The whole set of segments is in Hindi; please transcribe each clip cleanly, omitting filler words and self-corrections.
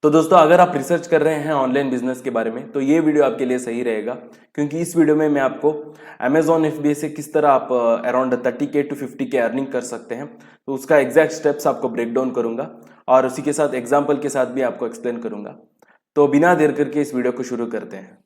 तो दोस्तों अगर आप रिसर्च कर रहे हैं ऑनलाइन बिजनेस के बारे में तो ये वीडियो आपके लिए सही रहेगा, क्योंकि इस वीडियो में मैं आपको Amazon FBA से किस तरह आप around 30K to 50K earning कर सकते हैं, तो उसका एग्जैक्ट स्टेप्स आपको ब्रेक डाउन करूंगा और उसी के साथ एग्जाम्पल के साथ भी आपको एक्सप्लेन करूंगा। तो बिना देर करके इस वीडियो को शुरू करते हैं।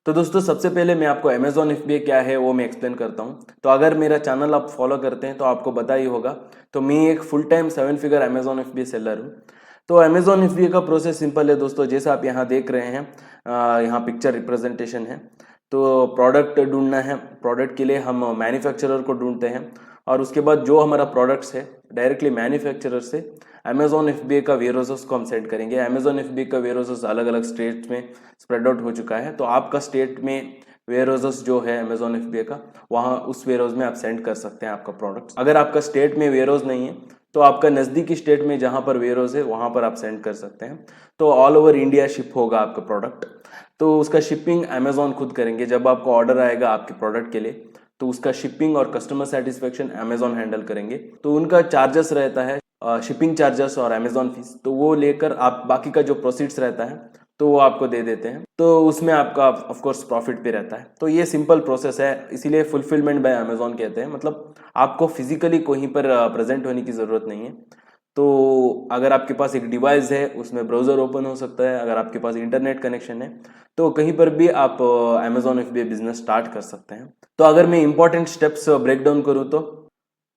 तो दोस्तों सबसे पहले मैं आपको Amazon FBA क्या है वो मैं एक्सप्लेन करता हूँ। तो अगर मेरा चैनल आप फॉलो करते हैं तो आपको पता ही होगा, तो मैं एक full time 7 figure Amazon FBA seller हूँ। तो Amazon FBA का प्रोसेस सिंपल है दोस्तों, जैसे आप यहाँ देख रहे हैं, यहाँ पिक्चर रिप्रेजेंटेशन है। तो प्रोडक्ट ढूंढना है, प्रोडक्ट के लिए हम मैन्युफैक्चरर को ढूंढते हैं और उसके बाद जो हमारा प्रोडक्ट्स है डायरेक्टली मैन्युफैक्चरर से Amazon FBA का वेयरहाउसेस को हम सेंड करेंगे। Amazon FBA का वेयरहाउसेस अलग अलग स्टेट्स में स्प्रेड आउट हो चुका है, तो आपका स्टेट में वेयरहाउसेस जो है Amazon FBA का, वहाँ उस वेयरहाउस में आप सेंड कर सकते हैं आपका प्रोडक्ट। अगर आपका स्टेट में वेयरहाउस नहीं है तो आपका नज़दीकी स्टेट में जहाँ पर वेयरहाउस है वहाँ पर आप सेंड कर सकते हैं। तो ऑल ओवर इंडिया शिप होगा आपका प्रोडक्ट। तो उसका शिपिंग Amazon खुद करेंगे। जब आपको ऑर्डर आएगा आपके प्रोडक्ट के लिए तो उसका शिपिंग और कस्टमर सेटिस्फेक्शन Amazon हैंडल करेंगे। तो उनका चार्जेस रहता है, शिपिंग चार्जेस और Amazon फीस, तो वो लेकर आप बाकी का जो प्रोसीड्स रहता है तो वो आपको दे देते हैं। तो उसमें आपका ऑफ कोर्स प्रॉफिट भी रहता है। तो ये सिंपल प्रोसेस है, इसीलिए फुलफिलमेंट बाय Amazon कहते हैं। मतलब आपको फिजिकली कहीं पर प्रेजेंट होने की ज़रूरत नहीं है। तो अगर आपके पास एक डिवाइस है उसमें ब्राउज़र ओपन हो सकता है, अगर आपके पास इंटरनेट कनेक्शन है तो कहीं पर भी आप Amazon FBA बिजनेस स्टार्ट कर सकते हैं। तो अगर मैं इंपॉर्टेंट स्टेप्स ब्रेक डाउन करूँ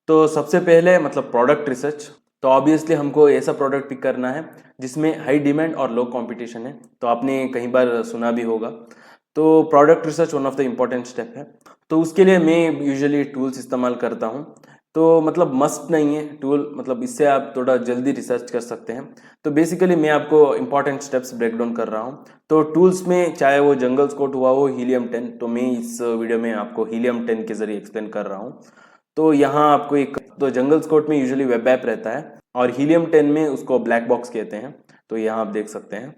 तो सबसे पहले मतलब प्रोडक्ट रिसर्च। तो ऑब्वियसली हमको ऐसा प्रोडक्ट पिक करना है जिसमें हाई डिमांड और लो कंपटीशन है। तो आपने कई बार सुना भी होगा। तो product research one of the important step है। तो उसके लिए मैं यूजुअली टूल्स इस्तेमाल करता हूँ। तो मतलब मस्ट नहीं है टूल, मतलब इससे आप थोड़ा जल्दी रिसर्च कर सकते हैं। तो बेसिकली मैं आपको इंपॉर्टेंट स्टेप्स ब्रेक डाउन कर रहा हूँ। तो टूल्स में चाहे वो जंगल स्कोट हुआ हो, हीलियम 10, तो मैं इस वीडियो में आपको हीलियम 10 के जरिए एक्सप्लेन कर रहा हूँ। तो यहाँ आपको एक, तो जंगल स्कोट में यूजुअली वेब ऐप रहता है और हीलियम 10 में उसको ब्लैक बॉक्स कहते हैं। तो यहाँ आप देख सकते हैं।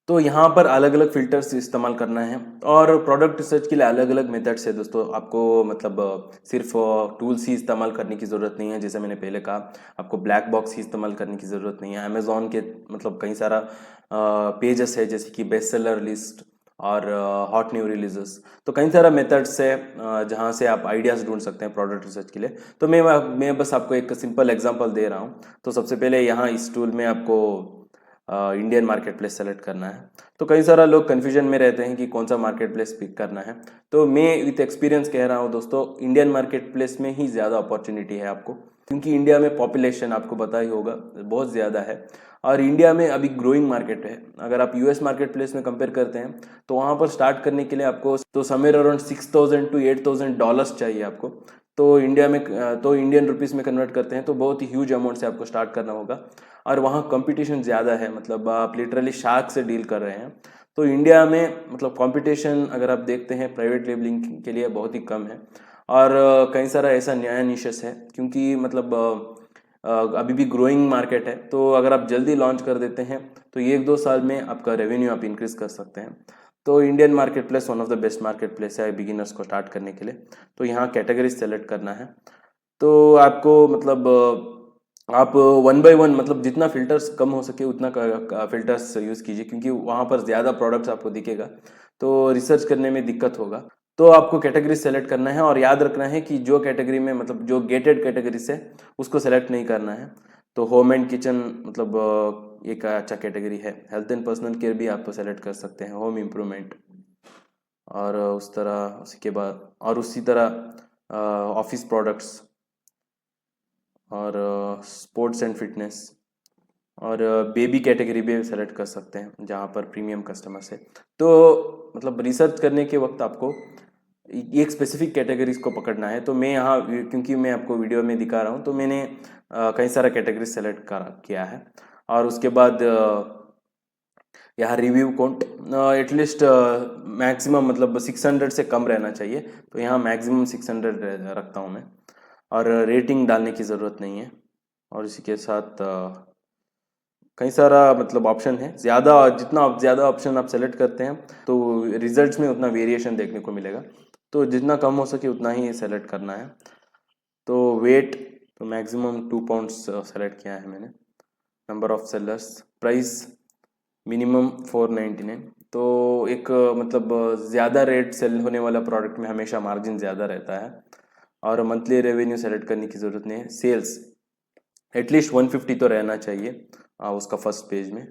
तो यहाँ पर अलग अलग फिल्टर्स इस्तेमाल करना है और प्रोडक्ट रिसर्च के लिए अलग अलग मेथड्स है दोस्तों। आपको मतलब सिर्फ टूल्स ही इस्तेमाल करने की ज़रूरत नहीं है। जैसे मैंने पहले कहा, आपको ब्लैक बॉक्स ही इस्तेमाल करने की ज़रूरत नहीं है। अमेजोन के मतलब कई सारा पेजेस है, जैसे कि बेस्ट सेलर लिस्ट और हॉट न्यू रिलीजेस। तो कई सारा मेथड्स है जहाँ से आप आइडियाज़ ढूंढ सकते हैं प्रोडक्ट रिसर्च के लिए। तो मैं बस आपको एक सिंपल एग्जांपल दे रहा हूँ। तो सबसे पहले यहाँ इस टूल में आपको इंडियन मार्केट प्लेस सेलेक्ट करना है। तो कई सारा लोग कन्फ्यूजन में रहते हैं कि कौन सा मार्केट प्लेस पिक करना है। तो मैं विथ एक्सपीरियंस कह रहा हूँ दोस्तों, इंडियन मार्केट प्लेस में ही ज़्यादा अपॉर्चुनिटी है आपको, क्योंकि इंडिया में पॉपुलेशन आपको पता ही होगा बहुत ज़्यादा है और इंडिया में अभी ग्रोइंग मार्केट है। अगर आप यूएस मार्केट प्लेस में कंपेयर करते हैं तो वहाँ पर स्टार्ट करने के लिए आपको तो समवेयर अराउंड $6,000 to $8,000 चाहिए आपको। तो इंडिया में तो इंडियन रुपीस में कन्वर्ट करते हैं तो बहुत ही ह्यूज अमाउंट से आपको स्टार्ट करना होगा और वहाँ कंपटीशन ज़्यादा है। मतलब आप लिटरली शार्क से डील कर रहे हैं। तो इंडिया में मतलब कंपटीशन अगर आप देखते हैं प्राइवेट लेबलिंग के लिए बहुत ही कम है और कई सारा ऐसा नया निशेस है, क्योंकि मतलब अभी भी ग्रोइंग मार्केट है। तो अगर आप जल्दी लॉन्च कर देते हैं तो 1-2 साल में आपका रेवेन्यू आप इंक्रीज कर सकते हैं। तो Indian market place one of the best market place है बिगिनर्स को स्टार्ट करने के लिए। तो यहाँ कैटेगरीज सेलेक्ट करना है। तो आपको मतलब आप 1 by 1 मतलब जितना फिल्टर्स कम हो सके उतना फिल्टर्स यूज़ कीजिए, क्योंकि वहाँ पर ज़्यादा प्रोडक्ट्स आपको दिखेगा तो रिसर्च करने में दिक्कत होगा। तो आपको कैटेगरी सेलेक्ट करना है और याद रखना है कि जो कैटेगरी में मतलब जो गेटेड कैटेगरी से उसको सेलेक्ट नहीं करना है। तो होम एंड किचन मतलब एक अच्छा कैटेगरी है। हेल्थ एंड पर्सनल केयर भी आप सेलेक्ट कर सकते हैं, होम इम्प्रूवमेंट और उस तरह, उसके बाद और उसी तरह ऑफिस प्रोडक्ट्स और स्पोर्ट्स एंड फिटनेस और बेबी कैटेगरी भी सेलेक्ट कर सकते हैं जहाँ पर प्रीमियम कस्टमर्स है। तो मतलब रिसर्च करने के वक्त आपको एक स्पेसिफिक कैटेगरीज को पकड़ना है। तो मैं यहाँ क्योंकि मैं आपको वीडियो में दिखा रहा हूँ तो मैंने कई सारा कैटेगरीज सेलेक्ट किया है और उसके बाद यहाँ रिव्यू काउंट एटलीस्ट मैक्सिमम मतलब 600 से कम रहना चाहिए। तो यहाँ मैक्सिमम 600 रखता हूँ मैं और रेटिंग डालने की ज़रूरत नहीं है। और इसी के साथ कई सारा मतलब ऑप्शन है, ज़्यादा जितना ज़्यादा ऑप्शन आप सेलेक्ट करते हैं तो रिजल्ट्स में उतना वेरिएशन देखने को मिलेगा, तो जितना कम हो सके उतना ही सेलेक्ट करना है। तो वेट तो मैक्सिमम 2 पाउंड्स सेलेक्ट किया है मैंने। Number of sellers, price minimum 499। तो एक मतलब ज़्यादा रेट सेल होने वाला प्रोडक्ट में हमेशा मार्जिन ज़्यादा रहता है। और मंथली रेवेन्यू सेलेक्ट करने की ज़रूरत नहीं है। सेल्स एटलीस्ट 150 तो रहना चाहिए उसका फर्स्ट पेज में।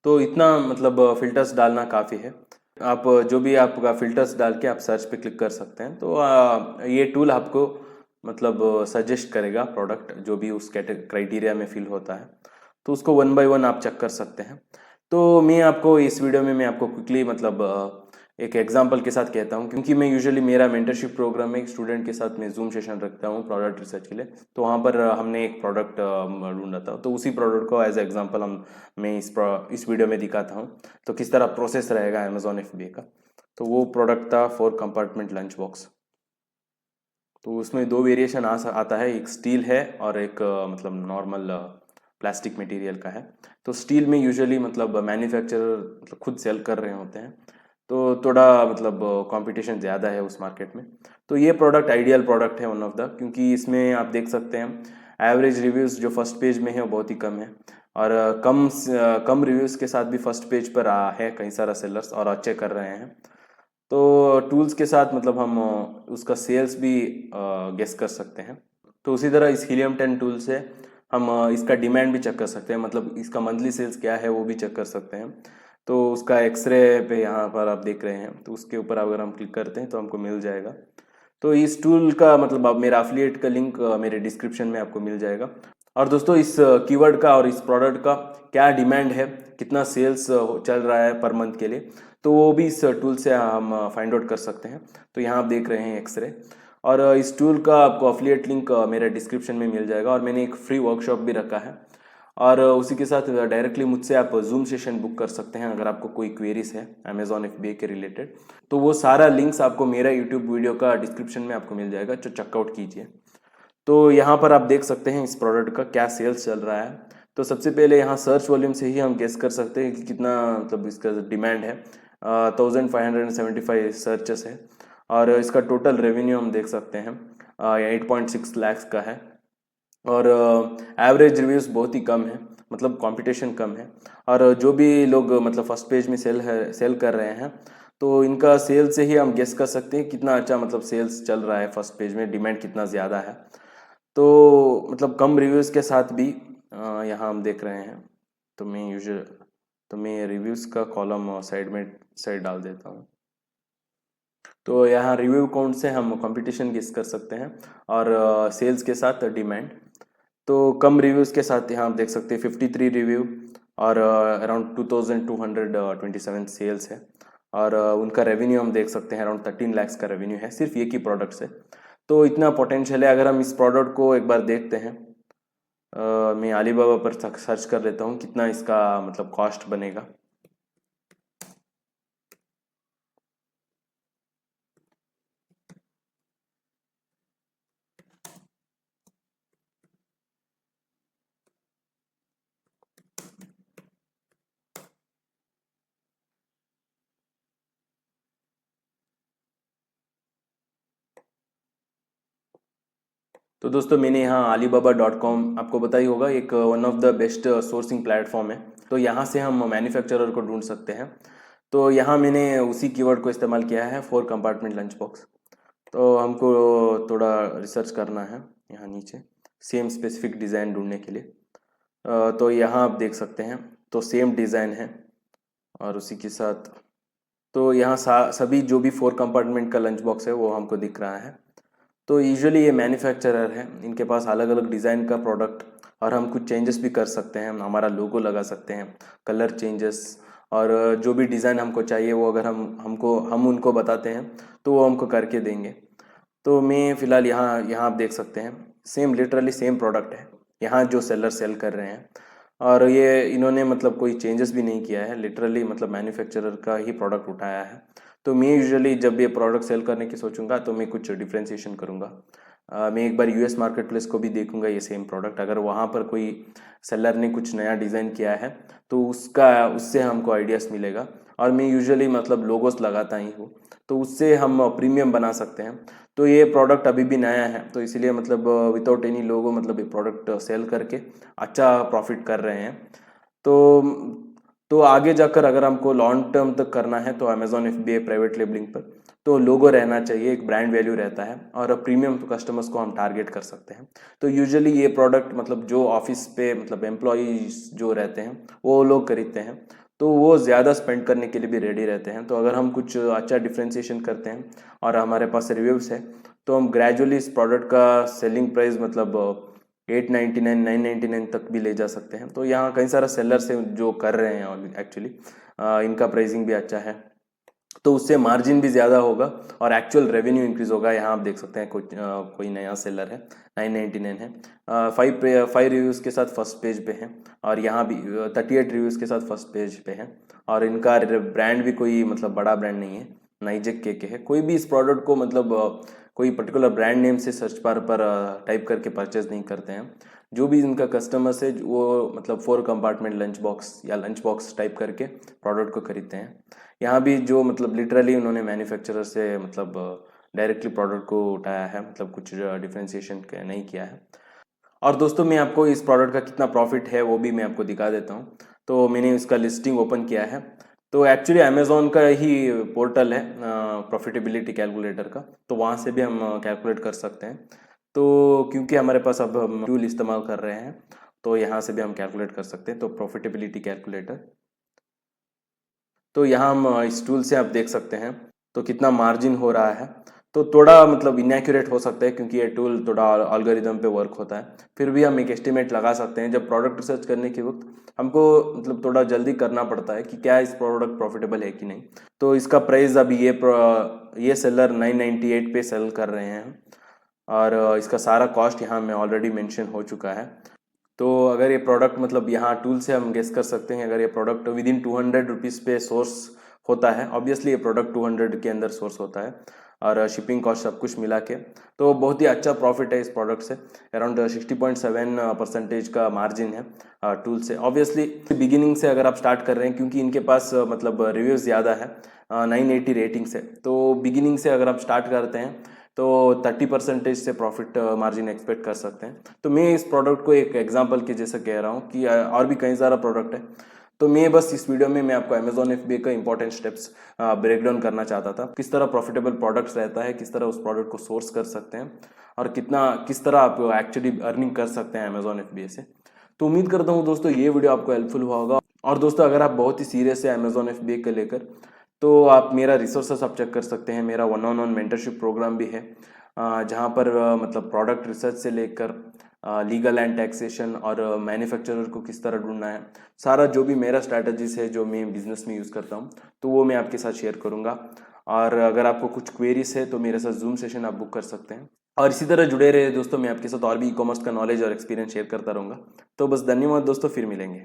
तो इतना मतलब फ़िल्टर्स डालना काफ़ी है। आप जो भी आपका फ़िल्टर्स डाल के आप सर्च पे क्लिक कर सकते हैं, तो ये टूल आपको मतलब सजेस्ट करेगा प्रोडक्ट जो भी उस क्राइटेरिया में फिल होता है, तो उसको वन बाय वन आप चेक कर सकते हैं। तो मैं आपको इस वीडियो में मैं आपको क्विकली मतलब एक एग्जांपल के साथ कहता हूँ, क्योंकि मैं यूजुअली मेरा मेंटरशिप प्रोग्राम में एक स्टूडेंट के साथ मैं जूम सेशन रखता हूँ प्रोडक्ट रिसर्च के लिए, तो वहाँ पर हमने एक प्रोडक्ट ढूंढा था, तो उसी प्रोडक्ट को एज एग्जांपल मैं इस वीडियो में दिखाता हूँ, तो किस तरह प्रोसेस रहेगा अमेजोन FBA का। तो वो प्रोडक्ट था 4 कंपार्टमेंट लंच बॉक्स। तो उसमें 2 वेरिएशन आता है, एक स्टील है और एक मतलब नॉर्मल प्लास्टिक मटेरियल का है। तो स्टील में यूजुअली मतलब मैन्युफैक्चरर मतलब खुद सेल कर रहे होते हैं, तो थोड़ा मतलब कंपटीशन ज़्यादा है उस मार्केट में। तो ये प्रोडक्ट आइडियल प्रोडक्ट है वन ऑफ द, क्योंकि इसमें आप देख सकते हैं एवरेज रिव्यूज़ जो फर्स्ट पेज में है वो बहुत ही कम है, और कम रिव्यूज़ के साथ भी फर्स्ट पेज पर है कई सारा सेलर्स और अच्छे कर रहे हैं। तो टूल्स के साथ मतलब हम उसका सेल्स भी गेस कर सकते हैं। तो उसी तरह इस हीलियम 10 टूल से हम इसका डिमांड भी चेक कर सकते हैं, मतलब इसका मंथली सेल्स क्या है वो भी चेक कर सकते हैं। तो उसका एक्सरे पे यहाँ पर आप देख रहे हैं, तो उसके ऊपर अगर हम क्लिक करते हैं तो हमको मिल जाएगा। तो इस टूल का मतलब अब मेरा अफिलिएट का लिंक मेरे डिस्क्रिप्शन में आपको मिल जाएगा। और दोस्तों इस कीवर्ड का और इस प्रोडक्ट का क्या डिमांड है, कितना सेल्स चल रहा है पर मंथ के लिए, तो वो भी इस टूल से हम फाइंड आउट कर सकते हैं। तो यहाँ आप देख रहे हैं एक्सरे, और इस टूल का आपको अफिलिएट लिंक मेरे डिस्क्रिप्शन में मिल जाएगा, और मैंने एक फ्री वर्कशॉप भी रखा है। और उसी के साथ डायरेक्टली मुझसे आप जूम सेशन बुक कर सकते हैं अगर आपको कोई क्वेरीज है अमेजोन FBA के रिलेटेड। तो वो सारा लिंक्स आपको मेरा यूट्यूब वीडियो का डिस्क्रिप्शन में आपको मिल जाएगा, जो चेकआउट कीजिए। तो यहाँ पर आप देख सकते हैं इस प्रोडक्ट का क्या सेल्स चल रहा है। तो सबसे पहले यहाँ सर्च वॉल्यूम से ही हम गेस कर सकते हैं कि कितना मतलब इसका डिमांड है। 1575 सर्चेस है, और इसका टोटल रेवेन्यू हम देख सकते हैं 8.6 लाख का है, और एवरेज रिव्यूज़ बहुत ही कम है, मतलब कंपटीशन कम है। और जो भी लोग मतलब फर्स्ट पेज में सेल कर रहे हैं, तो इनका सेल से ही हम गेस कर सकते हैं कितना अच्छा मतलब सेल्स चल रहा है फर्स्ट पेज में, डिमांड कितना ज़्यादा है। तो मतलब कम रिव्यूज़ के साथ भी यहाँ हम देख रहे हैं। तो मैं रिव्यूज़ का कॉलम साइड डाल देता हूँ। तो यहाँ रिव्यू काउंट से हम कंपटीशन गेस कर सकते हैं, और सेल्स के साथ डिमांड। तो कम रिव्यूज़ के साथ यहाँ आप देख सकते हैं 53 रिव्यू, और अराउंड 2227 सेल्स है, और उनका रेवेन्यू हम देख सकते हैं अराउंड 13 लाख का रेवेन्यू है सिर्फ एक ही प्रोडक्ट से। तो इतना पोटेंशियल है। अगर हम इस प्रोडक्ट को एक बार देखते हैं, मैं अलीबाबा पर सर्च कर लेता हूँ कितना इसका मतलब कॉस्ट बनेगा। तो दोस्तों मैंने यहाँ alibaba.com आपको पता ही होगा, एक one of the best sourcing platform है। तो यहाँ से हम मैन्युफैक्चरर को ढूंढ सकते हैं। तो यहाँ मैंने उसी कीवर्ड को इस्तेमाल किया है, 4 कंपार्टमेंट लंच बॉक्स। तो हमको थोड़ा रिसर्च करना है यहाँ नीचे सेम स्पेसिफिक डिज़ाइन ढूंढने के लिए। तो यहाँ आप देख सकते हैं, तो सेम डिज़ाइन है, और उसी के साथ तो यहाँ सभी जो भी 4 कंपार्टमेंट का लंच बॉक्स है वो हमको दिख रहा है। तो यूजुअली ये मैन्युफैक्चरर है, इनके पास अलग अलग डिज़ाइन का प्रोडक्ट, और हम कुछ चेंजेस भी कर सकते हैं, हम हमारा लोगो लगा सकते हैं, कलर चेंजेस, और जो भी डिज़ाइन हमको चाहिए वो अगर हम उनको बताते हैं तो वो हमको करके देंगे। तो मैं फ़िलहाल यहाँ आप देख सकते हैं सेम लिटरली सेम प्रोडक्ट है यहाँ जो सेलर सेल कर रहे हैं, और ये इन्होंने मतलब कोई चेंजेस भी नहीं किया है, लिटरली मतलब मैन्युफैक्चरर का ही प्रोडक्ट उठाया है। तो मैं यूजुअली जब ये प्रोडक्ट सेल करने की सोचूंगा तो मैं कुछ डिफ्रेंशिएशन करूँगा। मैं एक बार यूएस मार्केट प्लेस को भी देखूंगा ये सेम प्रोडक्ट, अगर वहाँ पर कोई सेलर ने कुछ नया डिज़ाइन किया है तो उससे हमको आइडियाज़ मिलेगा। और मैं यूजुअली मतलब लोगोस लगाता ही हूँ, तो उससे हम प्रीमियम बना सकते हैं। तो ये प्रोडक्ट अभी भी नया है, तो इसीलिए मतलब विदाउट एनी लोगो मतलब ये प्रोडक्ट सेल करके अच्छा प्रॉफिट कर रहे हैं। तो आगे जाकर अगर हमको लॉन्ग टर्म तक करना है तो अमेजॉन FBA प्राइवेट लेबलिंग पर तो लोगो रहना चाहिए, एक ब्रांड वैल्यू रहता है और प्रीमियम कस्टमर्स को हम टारगेट कर सकते हैं। तो यूजुअली ये प्रोडक्ट मतलब जो ऑफिस पे मतलब एम्प्लॉयज जो रहते हैं वो लोग खरीदते हैं, तो वो ज़्यादा स्पेंड करने के लिए भी रेडी रहते हैं। तो अगर हम कुछ अच्छा डिफ्रेंशिएशन करते हैं और हमारे पास रिव्यूज़ है तो हम ग्रेजुअली इस प्रोडक्ट का सेलिंग प्राइस मतलब 899 999 तक भी ले जा सकते हैं। तो यहाँ कई सारा सेलर्स हैं जो कर रहे हैं एक्चुअली, इनका प्राइसिंग भी अच्छा है, तो उससे मार्जिन भी ज़्यादा होगा और एक्चुअल रेवेन्यू इंक्रीज होगा। यहाँ आप देख सकते हैं कोई नया सेलर है, 999 है, 5 रिव्यूज़ के साथ फर्स्ट पेज पे है और यहाँ भी 38 रिव्यूज़ के साथ फर्स्ट पेज पे है। और इनका ब्रांड भी कोई मतलब बड़ा ब्रांड नहीं है, नाइजेक के है। कोई भी इस प्रोडक्ट को मतलब कोई पर्टिकुलर ब्रांड नेम से सर्च बार पर टाइप करके परचेज नहीं करते हैं। जो भी इनका कस्टमर्स है वो मतलब 4 कंपार्टमेंट लंच बॉक्स या लंच बॉक्स टाइप करके प्रोडक्ट को खरीदते हैं। यहाँ भी जो मतलब लिटरली उन्होंने मैन्युफैक्चरर से मतलब डायरेक्टली प्रोडक्ट को उठाया है, मतलब कुछ डिफ्रेंशिएशन नहीं किया है। और दोस्तों मैं आपको इस प्रोडक्ट का कितना प्रॉफिट है वो भी मैं आपको दिखा देता हूँ। तो मैंने इसका लिस्टिंग ओपन किया है, तो एक्चुअली अमेज़ॉन का ही पोर्टल है प्रॉफिटेबिलिटी कैलकुलेटर का, तो वहाँ से भी हम कैलकुलेट कर सकते हैं। तो क्योंकि हमारे पास अब हम टूल इस्तेमाल कर रहे हैं तो यहाँ से भी हम कैलकुलेट कर सकते हैं। तो प्रॉफिटेबिलिटी कैलकुलेटर, तो यहाँ हम इस टूल से आप देख सकते हैं तो कितना मार्जिन हो रहा है। तो थोड़ा मतलब इनएक्यूरेट हो सकता है क्योंकि ये टूल थोड़ा एल्गोरिदम पे वर्क होता है, फिर भी हम एक एस्टिमेट लगा सकते हैं। जब प्रोडक्ट रिसर्च करने के वक्त हमको मतलब थोड़ा जल्दी करना पड़ता है कि क्या इस प्रोडक्ट प्रॉफिटेबल है कि नहीं। तो इसका प्राइस अभी ये सेलर 998 पे सेल कर रहे हैं और इसका सारा कॉस्ट यहाँ में ऑलरेडी मेंशन हो चुका है। तो अगर ये प्रोडक्ट मतलब यहाँ टूल से हम गेस कर सकते हैं, अगर ये प्रोडक्ट विद इन 200 रुपीज़ पे सोर्स होता है, ऑब्वियसली ये प्रोडक्ट 200 के अंदर सोर्स होता है और शिपिंग कॉस्ट सब कुछ मिला के, तो बहुत ही अच्छा प्रॉफिट है इस प्रोडक्ट से। अराउंड 60.7% का मार्जिन है टूल से। ऑब्वियसली बिगिनिंग से अगर आप स्टार्ट कर रहे हैं, क्योंकि इनके पास मतलब रिव्यूज़ ज़्यादा है 980 रेटिंग से, तो बिगिनिंग से अगर आप स्टार्ट करते हैं तो 30% से प्रॉफिट मार्जिन एक्सपेक्ट कर सकते हैं। तो मैं इस प्रोडक्ट को एक एग्जांपल के जैसे कह रहा हूँ कि और भी कई सारा प्रोडक्ट है। तो मैं बस इस वीडियो में मैं आपको अमेजॉन FBA का इंपॉर्टेंट स्टेप्स ब्रेक डाउन करना चाहता था, किस तरह प्रॉफिटेबल प्रोडक्ट्स रहता है, किस तरह उस प्रोडक्ट को सोर्स कर सकते हैं और किस तरह आप एक्चुअली अर्निंग कर सकते हैं अमेजॉन FBA से। तो उम्मीद करता हूँ दोस्तों ये वीडियो आपको हेल्पफुल हुआ होगा। और दोस्तों अगर आप बहुत ही सीरियस है अमेजॉन FBA को लेकर, तो आप मेरा रिसोर्सेस आप चेक कर सकते हैं। मेरा 1-on-1 मेंटरशिप प्रोग्राम भी है जहाँ पर मतलब प्रोडक्ट रिसर्च से लेकर लीगल एंड टैक्सेशन और मैन्युफैक्चरर को किस तरह ढूंढना है, सारा जो भी मेरा स्ट्रैटेजीज है जो मैं बिजनेस में यूज़ करता हूँ, तो वो मैं आपके साथ शेयर करूँगा। और अगर आपको कुछ क्वेरीज है तो मेरे साथ जूम सेशन आप बुक कर सकते हैं। और इसी तरह जुड़े रहे दोस्तों, मैं आपके साथ और भी ई कॉमर्स का नॉलेज और एक्सपीरियंस शेयर करता रहूँगा। तो बस धन्यवाद दोस्तों, फिर मिलेंगे।